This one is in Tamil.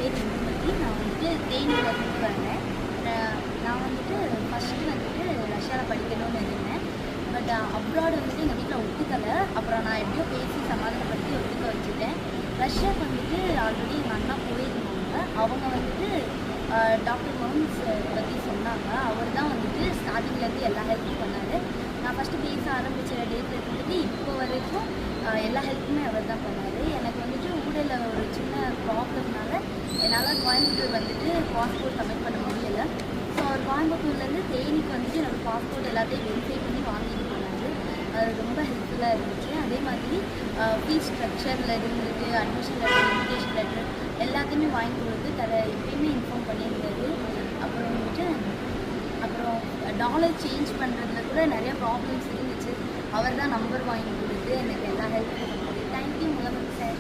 பேர் இந்துமதி. நான் வந்துட்டு தேனியிலேருந்து வரேன். நான் வந்துட்டு ஃபஸ்ட்டு வந்துட்டு ரஷ்யாவில் படிக்கணும்னு இருந்தேன். பட் அப்ராட் வந்துட்டு எங்கள் வீட்டில் ஒத்துக்கலை. அப்புறம் நான் எப்படியோ பேசி சமாதானப்படுத்தி ஒத்துக்க வச்சுட்டேன். ரஷ்யாவுக்கு வந்துட்டு ஆல்ரெடி எங்கள் அண்ணா போயிருந்தாங்க. அவங்க வந்துட்டு டாக்டர் மோன்ஸ் பற்றி சொன்னாங்க. அவர் தான் வந்துட்டு ஸ்டார்டிங்லேருந்து எல்லா ஹெல்ப்பும் பண்ணார். நான் ஃபஸ்ட்டு பேச ஆரம்பித்த டேட்டில் இருந்துட்டு இப்போ வரைக்கும் எல்லா ஹெல்ப்புமே அவர் தான் பண்ணார். எனக்கு வந்துட்டு ஊரில் ஒரு சின்ன ப்ராப்ளம்னால என்னால் கோயம்புத்தூர் வந்துட்டு பாஸ்போர்ட் சப்மிட் பண்ண முடியலை. ஸோ அவர் கோயம்புத்தூர்லேருந்து தேனிக்கு வந்துட்டு என்னோடய பாஸ்போர்ட் எல்லாத்தையும் வெரிஃபை பண்ணி வாங்கிட்டு போனார். அது ரொம்ப ஹெல்ப்ஃபுல்லாக இருந்துச்சு. அதே மாதிரி ஃபீஸ் ஸ்ட்ரக்சரில் இருந்துட்டு அட்மிஷன் லெட்டர், இன்விடேஷன் லெட்டர் எல்லாத்தையுமே வாங்கி கொடுத்து எப்பயுமே இன்ஃபார்ம் பண்ணியிருந்தாரு. அப்புறம் வந்துட்டு டாலர் சேஞ்ச் பண்ணுறதுல கூட நிறைய ப்ராப்ளம்ஸ் இருந்துச்சு. அவர் தான் நம்பர் வாங்கி கொடுத்து எனக்கு எல்லா ஹெல்ப்பும் பண்ணாரு. தேங்க்யூ முதல்வர் சார்.